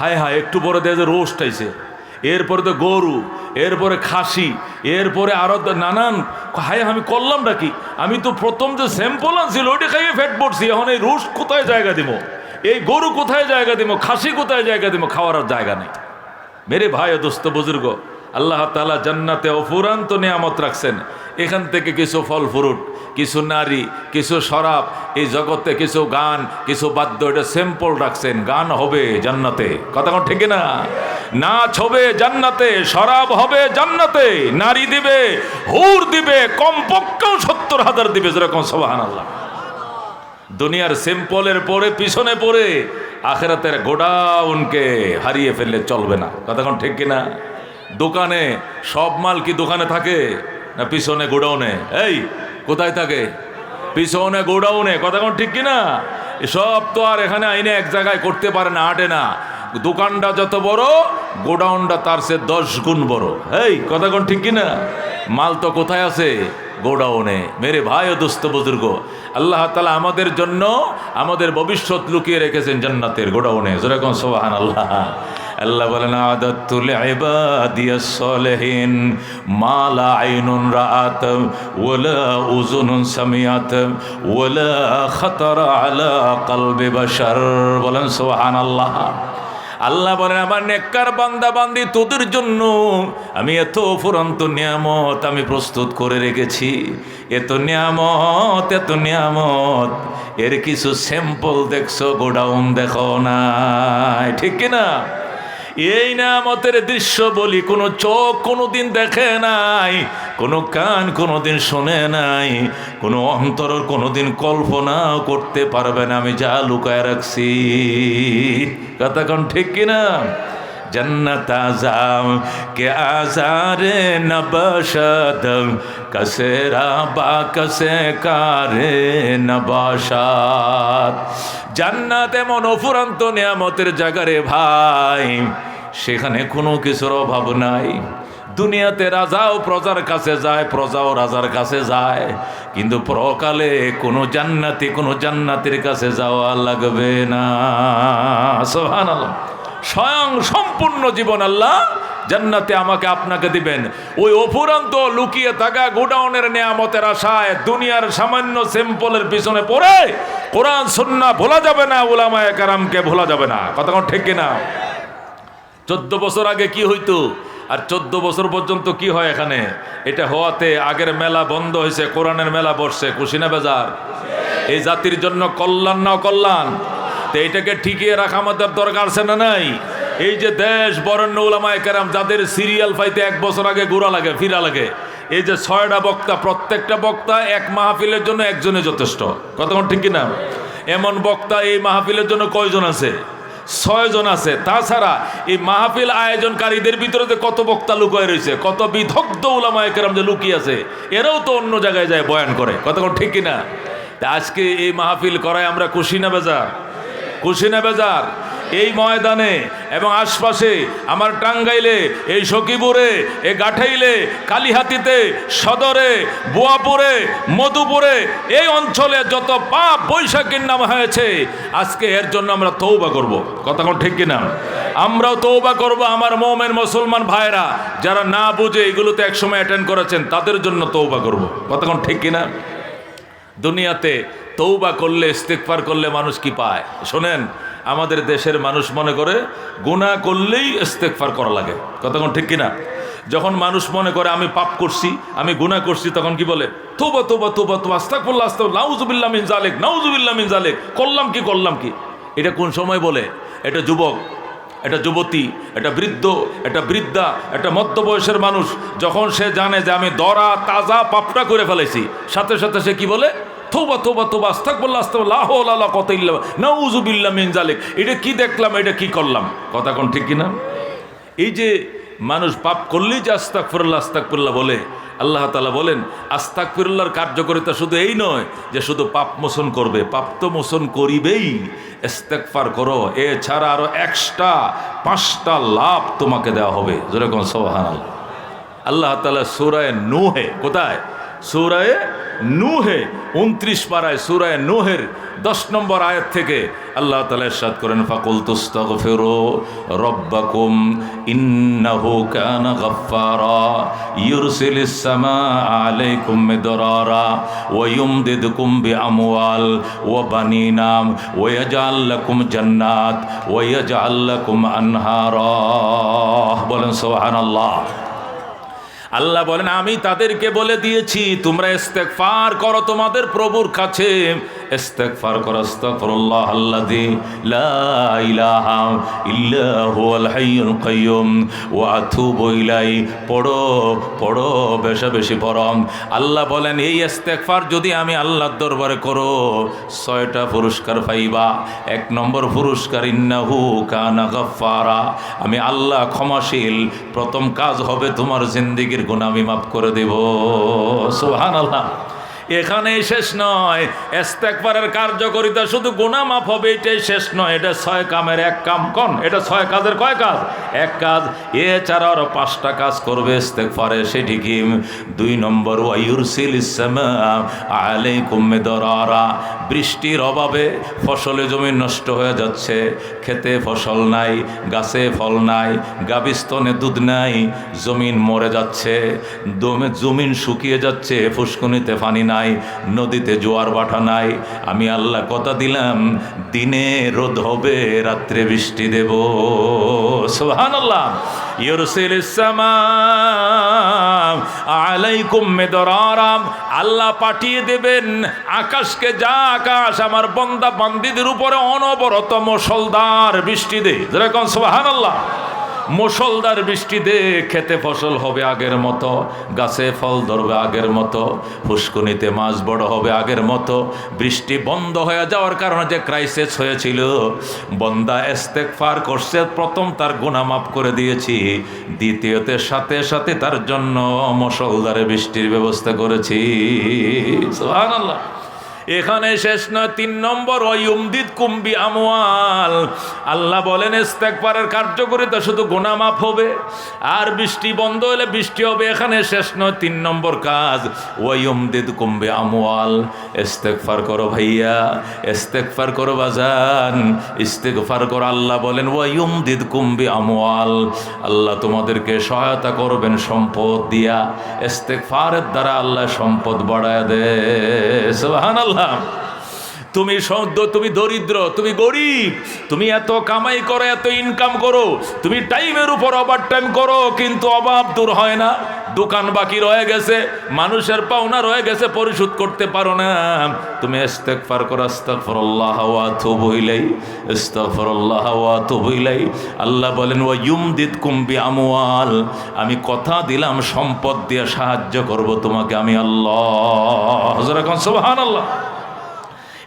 হায় হায়, একটু পরে দেখে যে রোস্ট আইছে, এরপরে তো গরু, এরপরে খাসি, এরপরে আরো নানান। হায়, আমি করলামটা কি? আমি তো প্রথম যে স্যাম্পল আনছিল ওইটা খাইয়ে ফ্যাট পড়ছি, এখন এই রোস্ট কোথায় জায়গা দিব, এই গরু কোথায় জায়গা দিব, খাসি কোথায় জায়গা দিব, খাওয়ার আর জায়গা নেই। মেরে ভাই ও দোস্ত বুজুর্গ, আল্লাহ তাআলা জান্নাতে অফুরান্ত নিয়ামত রাখছেন। এখান থেকে কিছু ফল ফ্রুট, কিছু নারী, কিছু শরাব, এই জগতে কিছু গান, কিছু বাদ্য, এটা সিম্পল রাখছেন। গান হবে জান্নাতে, কথা কোন ঠিক না? নাচ হবে জান্নাতে, শরাব হবে জান্নাতে, নারী দিবে, হুর দিবে, কমপক্ষেও ৭০,০০০ দিবে, যেরকম সুবহানাল্লাহ। দুনিয়ার সিম্পলের পরে পিছনে পড়ে আখেরাতের গোডাউনকে হারিয়ে ফেললে চলবে না, কথা কোন ঠিক কিনা? দোকানে সব মাল কি দোকানে থাকে না পিছনে গোডাউনে? এই কোথায় থাকে? পিছনে গোডাউনে, কথা কোন ঠিক কিনা? সব তো আর এখানে আইনে এক জায়গায় করতে পারে না, আটে না। দোকানটা যত বড়, গোডাউনটা তার সে 10 গুণ বড়। এই কথা কোন ঠিক কিনা? মাল তো কোথায় আছে? গোডাউনে। মেরে ভাই ও দোস্ত বুজুর্গ, আল্লাহ তাআলা আমাদের জন্য আমাদের ভবিষ্যৎ লুকিয়ে রেখেছেন জান্নাতের গোডাউনে, যেরকম সুবহানাল্লাহ। আল্লাহ বলেন, আদাতু লিইবাদিয়াস সালিহিন মা লা আইনুন রাআত ওয়ালা উযুনুন সামিআত ওয়ালা খাতারা আলা কলবি বাশার। বলেন সুবহানাল্লাহ। আল্লাহ বলেন, আমার নেককার বান্দা বান্দি তোদের জন্য আমি এত ফুরন্ত নিয়ামত আমি প্রস্তুত করে রেখেছি। এত নিয়ামত, এত নিয়ামত, এর কিছু স্যাম্পল দেখছো, গোডাউন দেখো না, ঠিক কিনা? এই নিয়ামতের দৃশ্য বলি কোনো চোখ কোনোদিন দেখে নাই, কোনো কান কোনোদিন শোনে নাই, কোনো অন্তর কোনোদিন কল্পনাও করতে পারবে না আমি যা লুকায় রাখছি। কথা কোন ঠিক কিনা? जन्नत आज़ाम के आज़ारे नबशद कसेरा बाकसे कारे नबाशात। জান্নাত এমন অফুরন্ত নিয়ামতের জায়গা রে ভাই, সেখানে কোনো কিছুর অভাব নাই। দুনিয়াতে রাজাও প্রজার কাছে যায়, প্রজাও রাজার কাছে যায়, কিন্তু পরকালে কোনো জান্নাতের কাছে যাওয়া লাগবে না। সুবহানাল্লাহ। স্বয়ং সম্পূর্ণ জীবন আল্লাহ জান্নাতে আমাকে আপনাকে দিবেন। ওই অফুরন্ত লুকিয়ে থাকা গোডাউনের নিয়ামতের আশায় দুনিয়ার সামান্য সিম্পলের পিছনে পড়ে কোরআন সুন্নাহ ভোলা যাবে না, উলামায়ে কেরামকে ভোলা যাবে না। কথা কোন ঠিক কিনা? 14 বছর আগে কি হইতো আর 14 বছর পর্যন্ত কি হয় এখানে, এটা হওয়াতে আগের মেলা বন্ধ হয়েছে, কোরআনের মেলা বসছে। খুশি না বেজার? এই জাতির জন্য কল্যাণ না কল্যাণ? তো এইটাকে ঠিকিয়ে রাখা আমাদের দরকার আছে না নাই? এই যে দেশ বরেণ্য উলামায়ে কেরাম যাদের সিরিয়াল পাইতে 1 বছর আগে ঘোরা লাগে, ফিরা লাগে, এই যে 6টা বক্তা, প্রত্যেকটা বক্তা এক মাহফিলের জন্য একজনে যথেষ্ট। কতক্ষণ ঠিক কিনা? এমন বক্তা এই মাহফিলের জন্য কয়জন আছে? 6 জন আছে। তাছাড়া এই মাহফিল আয়োজনকারীদের ভিতরে যে কত বক্তা লুকিয়ে রয়েছে, কত বিদগ্ধ উলামায়ে কেরাম যে লুকিয়ে আছে, এরাও তো অন্য জায়গায় যায় বয়ান করে। কতক্ষণ ঠিক কিনা? তা আজকে এই মাহফিল করায় আমরা খুশি না বেজার? খুশি না বেজার? এই ময়দানে এবং আশপাশে, আমার টাঙ্গাইলে, এই সখীপুরে, এই গাঠাইলে, কালীহাতিতে, সদরে, বোয়াপুরে, মধুপুরে, এই অঞ্চলে যত পাপ বৈশাখীর নাম হয়েছে, আজকে এর জন্য আমরা তওবা করব। কথা কোন ঠিক কিনা? আমরাও তওবা করব। আমার মুমিন মুসলমান ভাইরা যারা না বুঝে এগুলোতে একসময় অ্যাটেন্ড করেছেন, তাদের জন্য তওবা করব। কথা কোন ঠিক কিনা? দুনিয়াতে তওবা করলে, ইস্তিগফার করলে মানুষ কি পায় শোনেন? আমাদের দেশের মানুষ মনে করে গুনাহ করলেই ইস্তিগফার করা লাগে। কথা কোন ঠিক কিনা? যখন মানুষ মনে করে আমি পাপ করছি, আমি গুনাহ করছি, তখন কি বলে? তওবা তওবা তওবা তওবা, আস্তাগফিরুল্লাহ আস্তাগফিরুল্লাহ, নাউযুবিল্লাহ মিন যালিক, নাউযুবিল্লাহ মিন যালিক। করলাম কি? এটা কোন সময় বলে? এটা যুবক, এটা যুবতী, এটা বৃদ্ধ, এটা বৃদ্ধা, এটা মধ্যবয়সের মানুষ যখন সে জানে যে আমি দরা তাজা পাপটা করে ফেলেছি, সাথে সাথে সে কি বলে? তওবা তওবা তওবা, আস্তাগফিরুল্লাহ আস্তাগফিরুল্লাহ, লা হাওলা ওয়ালা কুওয়াতা ইল্লা বিল্লাহ, নাউযুবিল্লাহ মিন যালিক। এটা কি দেখলাম, এটা কি করলাম? কথা কোন ঠিক কিনা? এই যে মানুষ পাপ করলেই যে আস্তাগফিরুল্লাহ আস্তাগফিরুল্লাহ বলে, আল্লাহ তাআলা বলেন আস্তাগফিরুল্লাহর কার্যকারিতা শুধু এই নয় যে শুধু পাপ মোচন করবে, পাপ তো মোচন করিবেই, ইস্তেগফার করো, এছাড়া আরো এক্সট্রা 5টা লাভ তোমাকে দেওয়া হবে। যেরকম সুবহানাল্লাহ। আল্লাহ তাআলা সূরা নূহে, কোথায়? সূরায়ে নূহে 29 পারায় সূরায়ে নূহের 10 নম্বর আয়াত থেকে আল্লাহ তাআলা ইরশাদ করেন ফাকুলতুস্তাগফিরু রাব্বাকুম ইন্নাহু কানা গাফফারা ইউরসিলিস সামাআ আলাইকুম মিদরারা ওয়া ইউমদিদকুম বিআমওয়াল ওয়া বানিনা ওয়া ইয়াজআল লাকুম জান্নাত ওয়া ইয়াজআল লাকুম আনহারা। বলেন সুবহানাল্লাহ। আল্লাহ বলেন আমি তাদেরকে বলে দিয়েছি তোমরা ইস্তেগফার করো তোমাদের প্রভুর কাছে, ইস্তেগফার করো আস্তাগফিরুল্লাহ আল্লাযী লা ইলাহা ইল্লা হুয়াল হাইয়ুল কাইয়্যুম ওয়া আতুবু ইলাইহি। পড়ো পড়ো, বেশি বেশি পড়ো। আল্লাহ বলেন এই ইস্তেগফার যদি আমি আল্লাহর দরবারে করো 6টা পুরস্কার পাইবা। 1 নম্বর পুরস্কার ইন্নাহু কানা গাফফারা, আমি আল্লাহ ক্ষমাশীল। প্রথম কাজ হবে তোমার জিন্দেগীর গুনাহ আমি মাফ করে দেব। সুবহানাল্লাহ। এখানেই শেষ নয়, ইস্তেগফারের কার্যকারিতা শুধু গুনাহ মাফ হবে এটাই শেষ নয়, এটা 6 কামের 1 কাম। কোন এটা 6 কাজের কয় কাজ? 1 কাজ। এছাড়া আরো 5টা কাজ করবে ইস্তেগফারে, সেটি কি? 2 নম্বর ওয়া ইউরসিলিস সামাআ আলাইকুম মিদরারা, বৃষ্টির অভাবে ফসলে জমি নষ্ট হয়ে যাচ্ছে, খেতে ফসল নাই, গাছে ফল নাই, গাবিস্তনে দুধ নাই, জমিন মরে যাচ্ছে, জমিন শুকিয়ে যাচ্ছে, ফুসকুনিতে পানি নাই, নদীতে জোয়ার ভাটা নাই। আমি আল্লাহ কথা দিলাম দিনে রোদ হবে, রাত্রে বৃষ্টি দেব। সুবহানাল্লাহ। ইউরসিলিস সামাআ আলাইকুম মিদরারা, আল্লাহ পাঠিয়ে দেবেন আকাশকে, যা আকাশ আমার বান্দা বান্দীদের উপরে অনবরত মুষলধার বৃষ্টি দেয়। যেরকম সুবহানাল্লাহ। মুষলধার বৃষ্টি দে, খেতে ফসল হবে আগের মতো, গাছে ফল ধরবে আগের মতো, ফুসকুনিতে মাছ বড় হবে আগের মতো। বৃষ্টি বন্ধ হয়ে যাওয়ার কারণে যে ক্রাইসিস হয়েছিল, বান্দা ইস্তেগফার করছে, প্রথম তার গুনাহ মাফ করে দিয়েছি, দ্বিতীয়তে সাথে সাথে তার জন্য মুষলধারে বৃষ্টির ব্যবস্থা করেছি। সুবহানাল্লাহ। এখানে শেষ নয়, 3 নম্বর ওয়া ইউমদিদকুম বিআমওয়াল, আল্লাহ বলেন ইস্তেগফারের কার্যকারিতা শুধু গুনাহ মাফ হবে আর বৃষ্টি বন্ধ হলে বৃষ্টি হবে। এখানে শেষ নয়, 3 নম্বর কাজ ওয়া ইউমদিদকুম বিআমওয়াল। ইস্তেগফার করো ভাইয়া, ইস্তেগফার করো বাজান, ইস্তেগফার করো। আল্লাহ বলেন ওয়া ইউমদিদকুম বিআমওয়াল, আল্লাহ তোমাদেরকে সহায়তা করবেন সম্পদ দিয়া। ইস্তেগফারের দ্বারা আল্লাহ সম্পদ বাড়ায় দেয়। সুবহানাল্লাহ। তুমি দরিদ্র, তুমি গরিব, তুমি এত কামাই করো, এত ইনকাম করো, তুমি টাইমের উপর ওভার টাইম করো, কিন্তু অভাব দূর হয় না। দোকান বাকি রয়ে গেছে, মানুষের পাওনা রয়ে গেছে, পরিশোধ করতে পারো না। তুমি ইস্তেগফার করো আস্তাগফিরুল্লাহ ওয়া আতুবু ইলাইহি, আস্তাগফিরুল্লাহ ওয়া আতুবু ইলাইহি। আল্লাহ বলেন ওয়া ইউমদিদকুম বিআমওয়াল, আমি কথা দিলাম সম্পদ দিয়ে সাহায্য করব তোমাকে আমি আল্লাহ। যেরকম সুবহানাল্লাহ।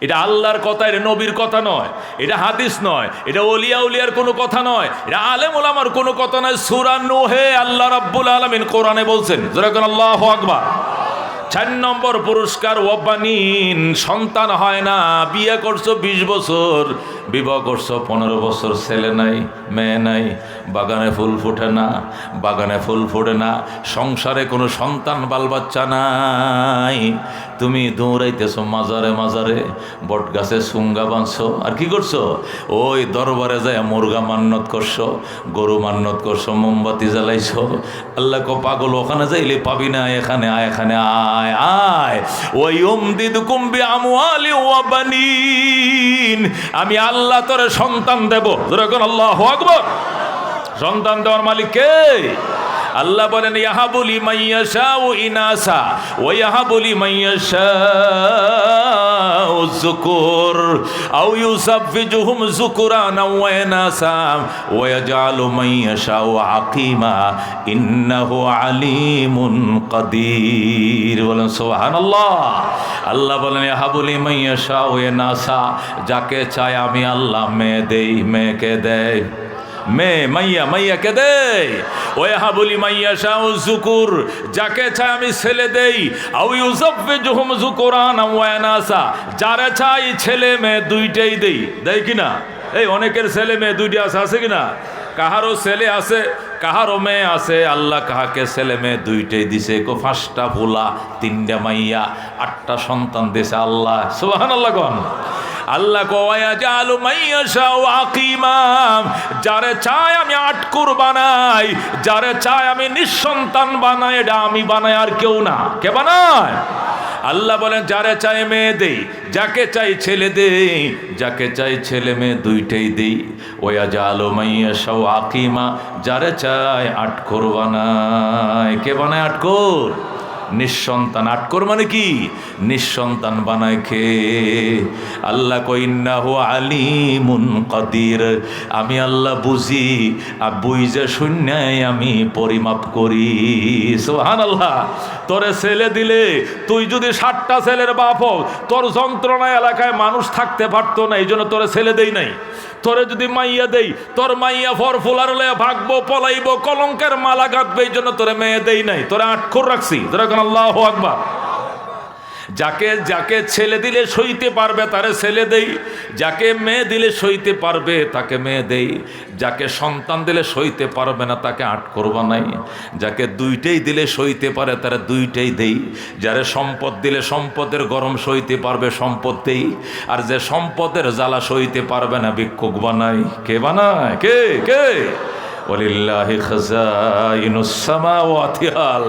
এটা আল্লাহর কথা, এটা নবীর কথা নয়, এটা হাদিস নয়, এটা ওলিয়া উলিয়ার কোনো কথা নয়, এটা আলেম ওলামার কোনো কথা নয়। সূরা নূহে আল্লাহ রাব্বুল আলামিন কোরআনে বলছেন, যেরকম আল্লাহু আকবার। 4 নম্বর পুরস্কার ওয়াবানিন, সন্তান হয় না, বিয়ে করছো 20 বছর, বিবাহ করছো 15 বছর, ছেলে নাই মেয়ে নাই, বাগানে ফুল ফোটে না, বাগানে ফুল ফোটে না, সংসারে কোনো সন্তান বাল বাচ্চা নাই, তুমি দৌড়াইতেছো মাজারে মাজারে, বট গাছে সুঙ্গা বাঁধছো, আর কি করছো? ওই দরবারে যায় মুরগা মান্নত করছো, গরু মান্নত করছো, মোমবাতি জ্বালাইছো। আল্লাহ কো পাগল, ওখানে যাইলে পাবি না, এখানে আয়, এখানে আয় আয়। ওয়া ইউমদিদকুম বিআমওয়ালি ওয়া বানিন, আমি আল্লাহ তোরে সন্তান দেব। যেরকম আল্লাহু আকবার। সন্তান দেওয়ার মালিক কে? আল্লাহ বলেন ইয়াহাবু লিমান ইয়াশাউ ইনাসা ওয়া ইয়াহাবু লিমান ইয়াশাউ যুকুর আও ইউসাফফিজুহুম যুকুরানা ওয়া ইনাসা ওয়া ইয়াজআলু মান ইয়াশাউ আকিমা ইন্নাহু আলিমুন কাদির। বলেন সুবহানাল্লাহ। আল্লাহ বলেন ইয়াহাবু লিমান ইয়াশাউ ইনাসা, যাকে চাই আমি আল্লাহ মেয়ে দেই, মেয়েকে দেয়, মেয়ে মাইয়া মাইয়াকে দেয়। ওয়াহাবু লিমান ইয়াশাউ যুকুর, যাকে চাই আমি ছেলে দেই। আও ইউসাফফিজুহুম যুকুরানা ওয়া ইনাসা, যারে চাই ছেলে মেয়ে দুইটাই দেই। দেয় কিনা? এই অনেকের ছেলে মেয়ে দুইটা আছে কিনা? কাহারও ছেলে আছে কাহারও মেয়ে আছে, আল্লাহ কাহাকে ছেলে মেয়ে দুইটাই দিছে, 5টা পোলা 3টা মাইয়া 8টা সন্তান দিছে আল্লাহ। সুবহানাল্লাহ কোন আল্লাহ কওয়া জালু মাইয়াশা আকিমা, যারে চাই আমি আটকুর বানাই, যারে চাই আমি নিঃসন্তান বানাই, এটা আমি বানাই আর কেউ না। কে বানায়? আল্লাহ বলেন যারে চাই মেয়ে দেই, যাকে চাই ছেলে দেই, যাকে চাই ছেলে মেয়ে দুইটাই দেই। ওয়া জালু মাইয়াশা আকিমা, যারে চাই আটকুর বানাই। কে বানায় আটকুর? নিঃসন্তান। আটকর মানে কি? নিঃসন্তান বানায় কে? আল্লাহ কই ইন্নাহু আলিমুন কাদির, আমি আল্লাহ বুঝি, আর বুঝে শূন্যায় আমি পরিমাপ করি। সুবহানাল্লাহ। তোরে ছেলে দিলে, তুই যদি 60টা ছেলের বাপ হও, তোর যন্ত্রণা এলাকায় মানুষ থাকতে পারতো না, এই জন্য তোরে ছেলে দেই নাই। তোরে যদি মাইয়া দেই, তোর মাইয়া ফরফুলার লয়ে ভাগবো, পলাইবো, কলঙ্কের মালা গাঁথবে, এই জন্য তোরে মেয়ে দেই নাই, তোরে আটখোর রাখছি। তোরা কোন আল্লাহু আকবার। যাকে যাকে ছেলে দিলে সইতে পারবে তারে ছেলে দেই, যাকে মেয়ে দিলে সইতে পারবে তাকে মেয়ে দেই, যাকে সন্তান দিলে সইতে পারবে না তাকে আটকর বানাই, যাকে দুইটাই দিলে সইতে পারে তারা দুইটাই দেই, যারে সম্পদ দিলে সম্পদের গরম সইতে পারবে সম্পদ দেই, আর যে সম্পদের জ্বালা সইতে পারবে না ভিক্ষুক বানাই। কে বানায়? কে? কে? ওয়ালিল্লাহি খাযাইনুস সামাওয়াতি ওয়াল,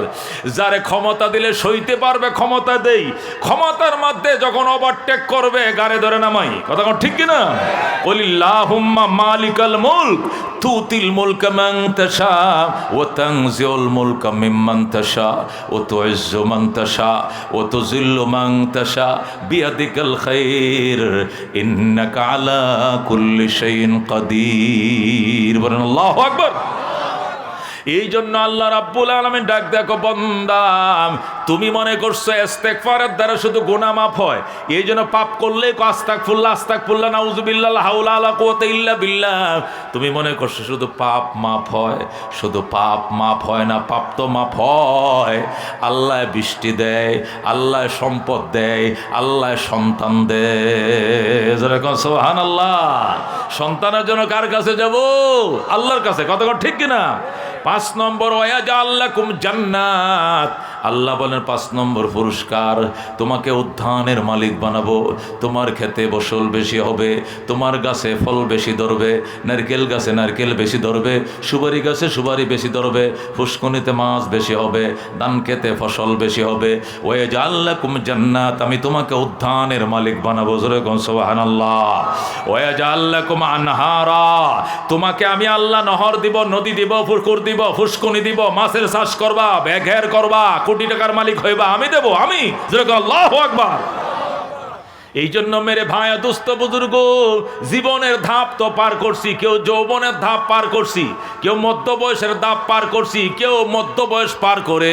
যারে ক্ষমতা দিলে সইতে পারবে ক্ষমতা দেই, ক্ষমতার মধ্যে যখন ওভারটেক করবে গারে ধরে নামাই। কথা কোন ঠিক কিনা? ওয়ালিল্লাহুম্মা মালিকাল মুলক তুতিল মুলকা মান তাশা ওয়া তানজিউল মুলকা মিম্মান তাশা ওয়া তুইজ্জু মান তাশা ওয়া তুযিল্লু মান তাশা বিয়াদিকাল খায়র ইন্নাকা আলা কুল্লি শাইইন কাদির। বলেন আল্লাহু আকবার। এই জন্য আল্লাহ রাব্বুল আলামিন ডাক দেখো, বান্দা তুমি মনে করছো ইস্তেগফারের দ্বারা শুধু গুনাহ মাফ হয়, এই জন্য পাপ করলেই আস্তাগফিরুল্লাহ আস্তাগফিরুল্লাহ নাউযুবিল্লাহ লা হাওলা ওয়ালা কুওয়াতা ইল্লা বিল্লাহ। তুমি মনে করছো শুধু পাপ মাফ হয়, শুধু পাপ মাফ হয় না, পাপ তো মাফ হয়। আল্লাহ বৃষ্টি দেয়, আল্লাহ সম্পদ দেয়, আল্লাহ সন্তান দেয়। যেরকম সুবহানাল্লাহ। সন্তানের জন্য কার কাছে যাব? আল্লাহর কাছে। কথা ঠিক কিনা? 5 নম্বর ওয়াজাল লাকুম জান্নাত, আল্লাহ বলেন 5 নম্বর পুরস্কার, তোমাকে উদ্যানের মালিক বানাবো, তোমার খেতে ফসল বেশি হবে, তোমার গাছে ফল বেশি ধরবে, নারকেল গাছে নারকেল বেশি ধরবে, সুপারি গাছে সুপারি বেশি ধরবে, ফুসকুনিতে মাছ বেশি হবে, ধান খেতে ফসল বেশি হবে। ওয়াজাল লাকুম জান্নাত, আমি তোমাকে উদ্যানের মালিক বানাবো। জোরে কোন সুবহানাল্লাহ। ওয়াজাল লাকুম আনহারা, তোমাকে আমি আল্লাহ নহর দিব, নদী দিব, পুকুর দিব, ফুসকুনি দিব, মাছের চাষ করবা, ব্যাঘের করবা, কোটি টাকার মালিক হইবা, আমি দেব। আমি। আল্লাহু আকবার। এই জন্য মেরে ভাই দোস্ত বুজুর্গ, জীবনের ধাপ তো পার করছি, কেউ যৌবনের ধাপ পার করছি, কেউ মধ্য বয়সের ধাপ পার করছি, কেউ মধ্য বয়স পার করে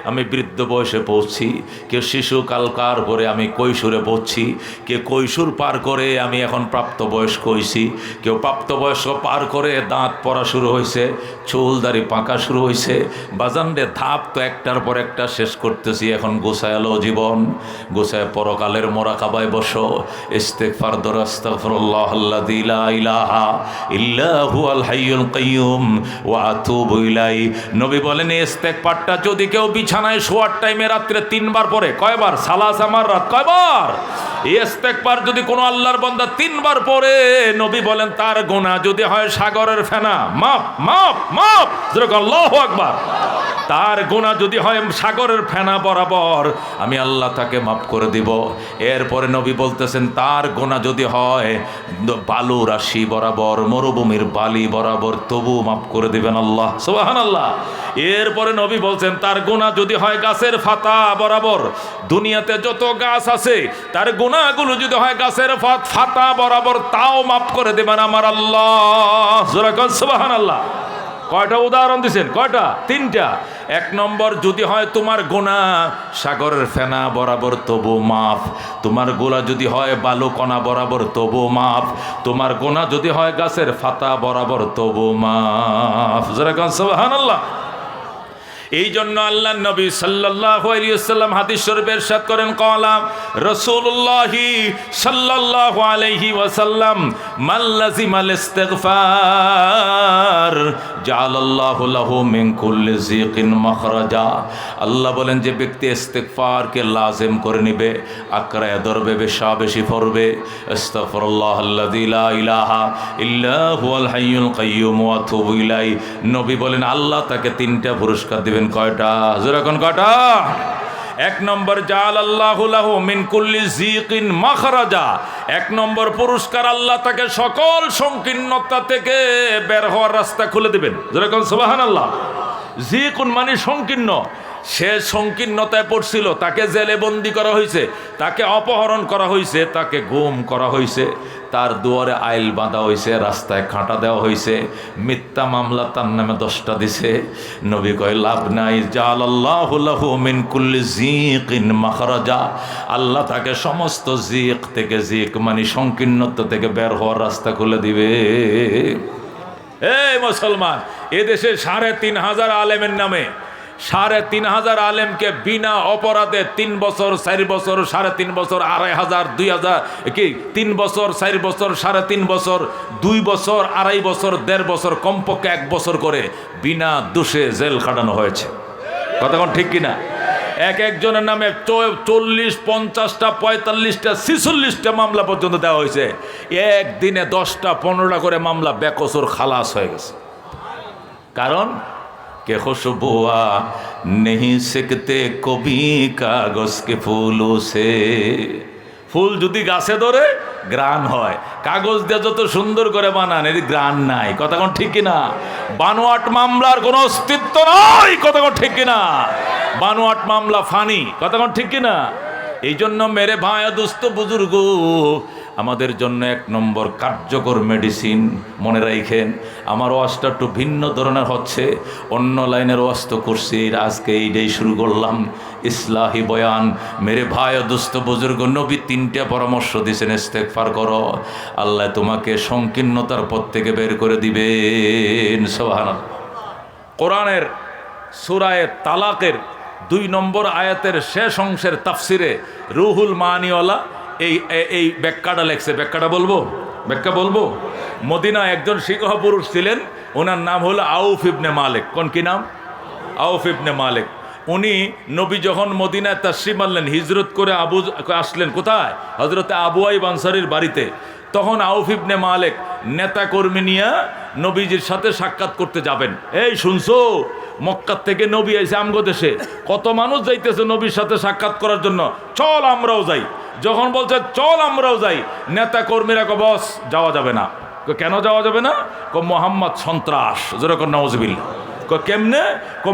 আমি বৃদ্ধ বয়সে পৌঁছছি, কেউ শিশুকাল পার করে আমি কৈশোরে পৌঁছছি, কেউ কৈশোর পার করে আমি এখন প্রাপ্ত বয়স্ক হয়েছি, কেউ প্রাপ্ত বয়স্ক পার করে দাঁত পড়া শুরু হয়েছে, চুল দাড়ি পাকা শুরু হয়েছে। বাজানরে ধাপ তো একটার পর একটা শেষ করতেছি। এখন গোছায়ালো জীবন, গোছায় পরকালের মোরাকাবায় বসো, ইস্তেগফার দর আস্তাগফিরুল্লাহ আল্লাযী লা ইলাহা ইল্লা হুয়াল হাইয়ুল কাইয়্যুম ওয়া আতুবু ইলাইহি। নবী বলেন ইস্তেগফারটা যদি কেউ বিছানায় শোয়ার টাইমে রাত্রে 3 বার পড়ে, কয়বার? সালাসা মাররাত। কয়বার? ইস্তেগফার যদি কোনো আল্লাহর বান্দা 3 বার পড়ে, নবী বলেন তার গুনাহ যদি হয় সাগরের ফেনা, মাপ মাপ মাপ। যেরকম আল্লাহু আকবার। তার গুনাহ যদি হয় সাগরের ফেনা বরাবর, আমি আল্লাহ তাকে মাফ করে দিব। এরপরে নবী বলতেছেন তার গুনাহ যদি হয় বালু রাশি বরাবর, মরুভূমির বালি বরাবর, তবু মাফ করে দিবেন আল্লাহ। সুবহানাল্লাহ। এরপরে নবী বলছেন তার গুনাহ যদি হয় গাছের পাতা বরাবর, দুনিয়াতে যত গাছ আছে তার গুনাহগুলো যদি হয় গাছের পাতা বরাবর, তাও মাফ করে দিবেন আমার আল্লাহ। জোরে কোন সুবহানাল্লাহ। কয়টা উদাহরণ দিছেন? কয়টা? 3টা। 1 নম্বর, যদি হয় তোমার গুনাহ সাগরের ফেনা বরাবর, তবু মাফ। তোমার গুনাহ যদি হয় বালুকণা বরাবর, তবু মাফ। তোমার গুনাহ যদি হয় গাছের পাতা বরাবর, তবু মাফ। যারা কোন সুবহানাল্লাহ। এই জন্য আল্লাহ নবী সাল্লাল্লাহু আলাইহি ওয়াসাল্লাম হাদিস শরীফে ইরশাদ করেন, ক্বালা রাসূলুল্লাহি সাল্লাল্লাহু আলাইহি ওয়াসাল্লাম মান লাযিমাল ইস্তিগফার জাআলাল্লাহু লাহু মিন কুল্লি যিকিন মাখরাজা। আল্লাহ বলেন যে ব্যক্তি ইস্তিগফারকে লাজিম করে নিবে, আকরায় ধরবে, বেশি পড়বে, আস্তাগফিরুল্লাহাল্লাযী লা ইলাহা ইল্লা হুয়াল হাইয়ুল কাইয়্যুম ওয়া আতুবু ইলাইহি। নবী বলেন আল্লাহ তাকে 3টা পুরস্কার দিবেন। কয়টা? যেরকম কয়টা? 1 নম্বর, জাআলাল্লাহু লাহু মিন কুল্লি যিকিন মাখরাজা। 1 নম্বর পুরস্কার, আল্লাহ তাকে সকল সংকীর্ণতা থেকে বের হওয়ার রাস্তা খুলে দিবেন। যেরকম সুবহানাল্লাহ। যিকুন মানে সংকীর্ণ। সে সংকীর্ণতায় পড়ছিল, তাকে জেলে বন্দি করা হয়েছে, তাকে অপহরণ করা হয়েছে, তাকে গুম করা হয়েছে, তার দুয়ারে আইল বাঁধা হয়েছে, রাস্তায় কাঁটা দেওয়া হয়েছে, মিথ্যা মামলা তার নামে 10টা দিছে। নবী কয় লাভ নাই, জাআলাল্লাহু লাহু মিন কুল্লি যিকিন মাখরাজা। আল্লাহ তাকে সমস্ত যিক থেকে, যিক মানে সংকীর্ণতা থেকে বের হওয়ার রাস্তা খুলে দিবে। এই মুসলমান, এদেশে 3,500 আলেমের নামে 3,500 আলেমকে বিনা অপরাধে 3 বছর 4 বছর 3.5 বছর 2,500 2,000 কি 3 বছর 4 বছর 3.5 বছর 2 বছর 2.5 বছর 1.5 বছর কমপক্ষে 1 বছর করে বিনা দোষে জেল খাটানো হয়েছে। কথা কোন ঠিক কিনা? একজনের নামে 40, 50টা, 45টা, 46টা মামলা পর্যন্ত দেওয়া হয়েছে। একদিনে 10টা 15টা করে মামলা বেকসুর খালাস হয়ে গেছে। কারণ के खुशबुआ नहीं सकते कभी कागज के फूलों से। ফুল যদি গাছে ধরে গ্রান হয়, কাগজ দিয়ে যত সুন্দর করে বানান এর গ্রান নাই। কথা কোন ঠিক কিনা? বানোয়াট মামলার কোনো অস্তিত্ব নাই। কথা কোন ঠিক কিনা? বানোয়াট মামলা ফানি। কথা কোন ঠিক কিনা? এই জন্য মেরে ভাই দোস্ত বুজুর্গ, আমাদের জন্য 1 নম্বর কার্যকর মেডিসিন মনে রাখেন। আমার ওয়াজটা একটু ভিন্ন ধরনের হচ্ছে, অন্য লাইনের ওয়াজ তো করছি, আজকে এইটাই শুরু করলাম, ইসলাহি বয়ান। মেরে ভাই দোস্ত বুজুর্গ, নবী 3টা পরামর্শ দিয়েছেন, ইস্তেগফার করো, আল্লাহ তোমাকে সংকীর্ণতার পথ থেকে বের করে দিবেন। সুবহানাল্লাহ। কোরআনের সূরা তালাকের 2 নম্বর আয়াতের শেষ অংশের তাফসিরে রুহুল মানিওয়ালা এই ব্যাখ্যাটা লেখছে। ব্যাখ্যাটা বলবো? ব্যাখ্যা বলবো? মদিনা একজন সিংহ পুরুষ ছিলেন, ওনার নাম হলো আউফ ইবনে মালিক। কোন কি নাম? আউফ ইবনে মালিক। উনি নবী যখন মদিনায় তাশরিফ আনলেন, হিজরত করে আসলেন কোথায়? হযরতে আবু আইয়ুব আনসারীর বাড়িতে। তখন আউফ ইবনে মালিক নেতা কর্মী নিয়ে নবীজির সাথে সাক্ষাৎ করতে যাবেন। এই শুনছো, মক্কা থেকে নবী আইছে আমগো দেশে, কত মানুষ যাইতেছে নবীর সাথে সাক্ষাৎ করার জন্য, চল আমরাও যাই। যখন বলছে চল আমরাও যাই, নেতা কর্মীরা কো বস যাওয়া যাবে না। কেন যাওয়া যাবে না? কো মোহাম্মদ সন্ত্রাস। যেরকম নাউজুবিল্লাহ। কেমনে?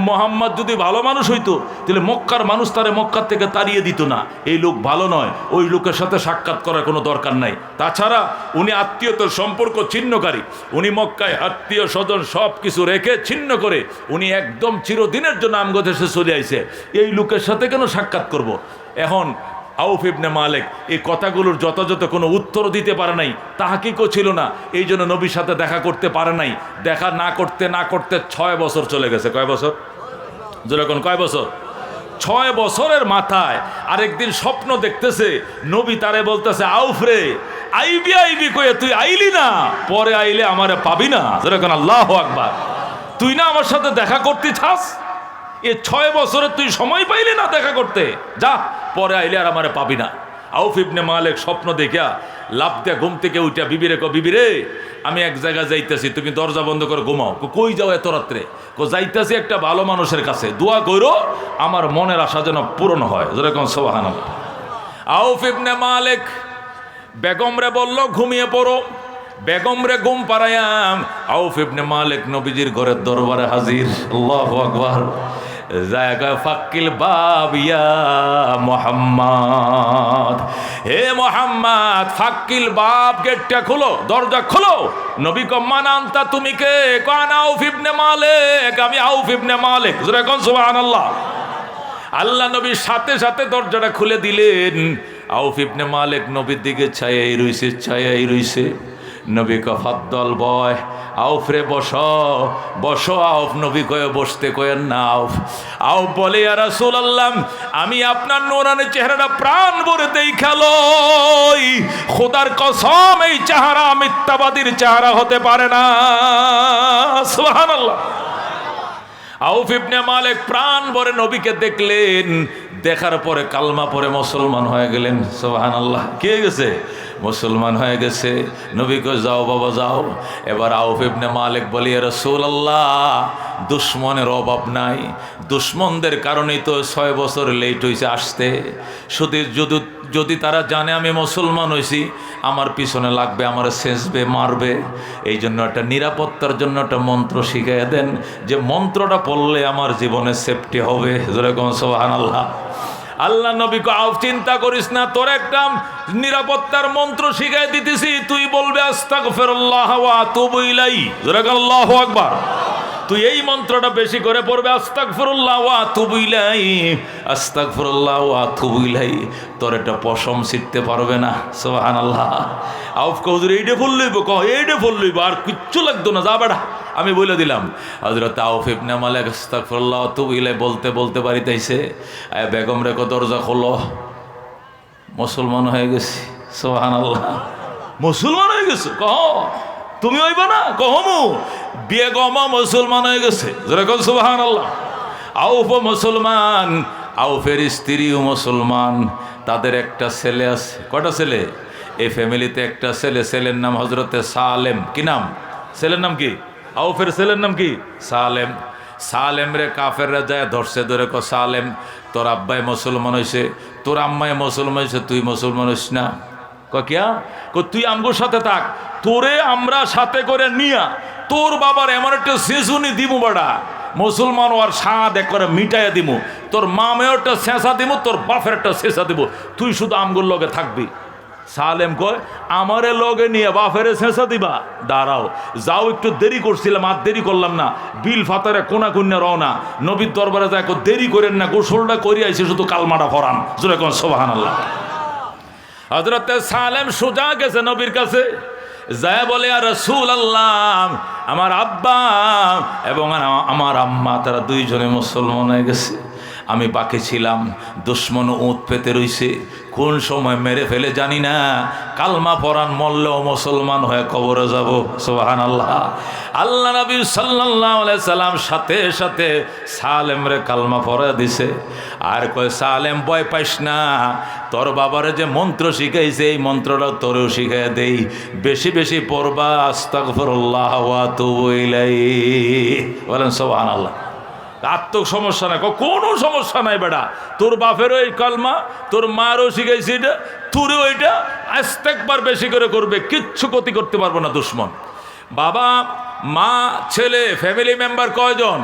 মোহাম্মদ যদি ভালো মানুষ হইতো তাহলে মক্কার মানুষ তারে মক্কার থেকে তাড়িয়ে দিত না। এই লোক ভালো নয়, ওই লোকের সাথে সাক্ষাৎ করার কোনো দরকার নাই। তাছাড়া উনি আত্মীয়তার সম্পর্ক ছিন্নকারী। উনি মক্কায় আত্মীয় স্বজন সব কিছু রেখে ছিন্ন করে উনি একদম চিরদিনের জন্য আমগো দেশে চলে আইছে। এই লোকের সাথে কেন সাক্ষাৎ করব? এখন আউফ ইবনে মালিক এই কথাগুলোর যথাযথ কোনো উত্তর দিতে পারে নাই, তাহকিকও ছিল না। এই জন্য নবীর সাথে দেখা করতে পারে নাই। দেখা না করতে 6 বছর চলে গেছে। কয় বছর? যেরকম কয় বছর? 6 বছরের মাথায় আরেকদিন স্বপ্ন দেখতেছে, নবী তারে বলতেছে, আউফ রে আইবি কয়ে তুই আইলি না, পরে আইলে আমারে পাবি না। যেরকম আল্লাহু আকবার। তুই না আমার সাথে দেখা করতে চাস, এ 6 বছরে তুই সময় পাইলি না দেখা করতে, যা পরে আইলে আর আমারে পাবি না। আউফ ইবনে মালিক স্বপ্ন দেখিয়া লাফ দিয়া ঘুম থেকে উঠিয়া বিবিরে কো, বিবিরে আমি এক জায়গায় যাইতেছি, তুমি দরজা বন্ধ করে ঘুমাও। কই যাও এত রাত্রে? যাইতেছি একটা ভালো মানুষের কাছে, দোয়া কইরো আমার মনের আশা যেন পূরণ হয়। যেরকম সুবহানাল্লাহ। আউফ ইবনে মালিক বেগমরে বলল ঘুমিয়ে পড়ো। বেগমরে ঘুম পাড়ায়াম আউফ ইবনে মালিক নবীজির ঘরের দরবারে হাজির। আল্লাহু আকবার। জায়গা ফাক্কিল বাব ইয়া মুহাম্মদ, হে মুহাম্মদ ফাক্কিল বাব, গেটটা খোলো, দরজা খোলো। নবী কো মান আনতা, তুমি কে? কো আনা আউফ ইবনে মালিক, আমি আউফ ইবনে মালিক। জোরে কোন সুবহানাল্লাহ। আল্লাহ নবীর সাথে সাথে দরজাটা খুলে দিলেন। আউফ ইবনে মালিক নবীর দিকে ছায়াই রইছে। নবী কয় ফাদ্দল বয়, আউফ রে বসো বসো। আউফ নবী কয়ে বসতে কয়েন না। আউফ বলে ইয়া রাসূলুল্লাহ, আমি আপনার নূরানি চেহারাটা প্রাণ ভরে দেখালই, খোদার কসম এই চেহারা মিথ্যাবাদীর চেহারা হতে পারে না। সুবহানাল্লাহ। আউফ ইবনে মালিক প্রাণ ভরে নবীকে দেখলেন, দেখার পরে কালমা পরে মুসলমান হয়ে গেলেন। সুবহানাল্লাহ। কে গেছে? মুসলমান হয়ে গেছে। নবী কয় যাও বাবা যাও। এবার আউফ ইবনে মালিক বলি ইয়া রাসূলুল্লাহ, দুশ্মনের অভাব নাই, দুশ্মনদের কারণেই তো 6 বছর লেট হয়েছে আসতে। শুধু যদি তারা জানে আমি মুসলমান হয়েছি, আমার পিছনে লাগবে, আমার সেচবে, মারবে। এই জন্য একটা নিরাপত্তার জন্য একটা মন্ত্র শিখিয়ে দেন, যে মন্ত্রটা পড়লে আমার জীবনে সেফটি হবে। যেরকম সুবহানাল্লাহ। আল্লাহ নবী কো আউফ চিন্তা করিস না, তোর একটা নিরাপত্তার মন্ত্র শিখাই দিতেছি, তুই বলবে আস্তাগফিরুল্লাহ ওয়া আতুবু ইলাইহি। যেরকম আল্লাহু আকবার। তুই এই মন্ত্রটা বেশি করে পড়বে, আস্তাগফিরুল্লাহ ওয়া আতুবু ইলাইহি, আস্তাগফিরুল্লাহ ওয়া আতুবু ইলাইহি। তোর এটা পশম ছিটতে পারবে না। সুবহানাল্লাহ। আউফ কো হুজুর এইটা ফুল লইব, কহ এইটা ফুল লইব, আর কিচ্ছু লাগতো না, যা বেটা আমি বলে দিলাম। হযরত আউফ ইবনে মালিক আস্তাগফিরুল্লাহ ওয়া আতুবু ইলাইহি বলতে বলতে বাড়িতেইছে, বেগম রে কো দরজা খোলো, মুসলমান হয়ে গেছি। সুবহানাল্লাহ। মুসলমান হয়ে গেছে? কহ তুমি হইবা না? কহমু বেগম মুসলমান হয়ে গেছে। যেরকম সুবহানাল্লাহ। আউফ মুসলমান, আউফের স্ত্রীও মুসলমান, তাদের একটা ছেলে আছে। কটা ছেলে? এই ফ্যামিলিতে একটা ছেলে, ছেলের নাম হযরতে সালেম। কি নাম? ছেলের নাম কি? আউফের ছেলের নাম কি? সালেম। সালেম রে কাফেররা যায় ধরছে, ধরে কো সালেম, তোর আব্বাই মুসলমান হয়েছে, তোর আম্মাই মুসলমান হয়েছে, তুই মুসলমান হইস না। কিয়া? তুই আমগোর সাথে থাক, তোরে আমরা সাথে করে নিয়া তোর বাবার এমন একটা শেষুনি দিব, বাড়া মুসলমান ওর স্বাদ এক করে মিটাইয়া দিব, তোর মামেও একটা শেষা দিব, তোর বাপের একটা শেষা দিব, তুই শুধু আমগুর লগে থাকবি। সালেম কয় আমারে লগে নিয়ে বাপেরে শেষা দিবা? দাঁড়াও, যাও, একটু দেরি করছিলাম, আর দেরি করলাম না। বিল ফাতারে কোনা কন্যা রওনা, নবীর দরবারে যায়, দেরি করেন না, গোসলটা করি আইছে, শুধু কালমাটা ফরান। যেরকম সুবহানাল্লাহ। হযরত সালেম সোজা গেছে নবীর কাছে, যায় বলে আর রাসূলুল্লাহ, আমার আব্বা এবং আমার আম্মা তারা দুইজনে মুসলমান হয়ে গেছে, আমি বাকি ছিলাম, দুশ্মন উঁত পেতে রইছে, কোন সময় মেরে ফেলে জানি না, কালমা পরান মরলেও মুসলমান হয়ে কবরে যাব। সুবহানাল্লাহ। আল্লাহ নবী সাল্লাল্লাহু আলাইহি সাল্লাম সাথে সাথে সালেম রে কালমা পড়া দিছে, আর কয় সালেম ভয় পাইস না, তোর বাবারে যে মন্ত্র শিখাইছে এই মন্ত্রটা তোরেও শিখাই দেই, বেশি বেশি পড়বা, আস্তাগফিরুল্লাহ ওয়া আতুবু ইলাইহি। বলেন সুবহানাল্লাহ। আত্মক সমস্যা নাই, কোনো সমস্যা নাই বেটা, তোর বাপেরও এই কালমা, তোর মারও শিখাইছে এটা, তোরও এটা, আস্তেকবার বেশি করে করবে, কিচ্ছু ক্ষতি করতে পারবো না দুশ্মন। বাবা মা ছেলে ফ্যামিলি মেম্বার কয়জন?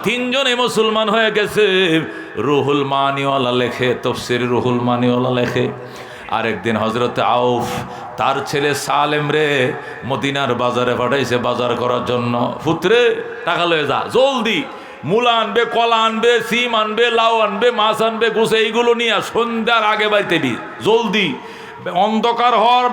3 জনে মুসলমান হয়ে গেছে। রুহুল মানিওয়ালা লেখে, তফসির রুহুল মানিওয়ালা লেখে, আরেকদিন হযরত আউফ তার ছেলে সালেম রে মদিনার বাজারে পাঠাইছে বাজার করার জন্য। পুত্রে টাকা লয়ে যা, জলদি মূলা আনবে, কলা আনবে, সিম আনবে, লাউ আনবে, মাছ আনবে, গুছে এইগুলো নিয়ে সন্ধ্যার আগে বাড়িতে জলদি, অন্ধকার হওয়ার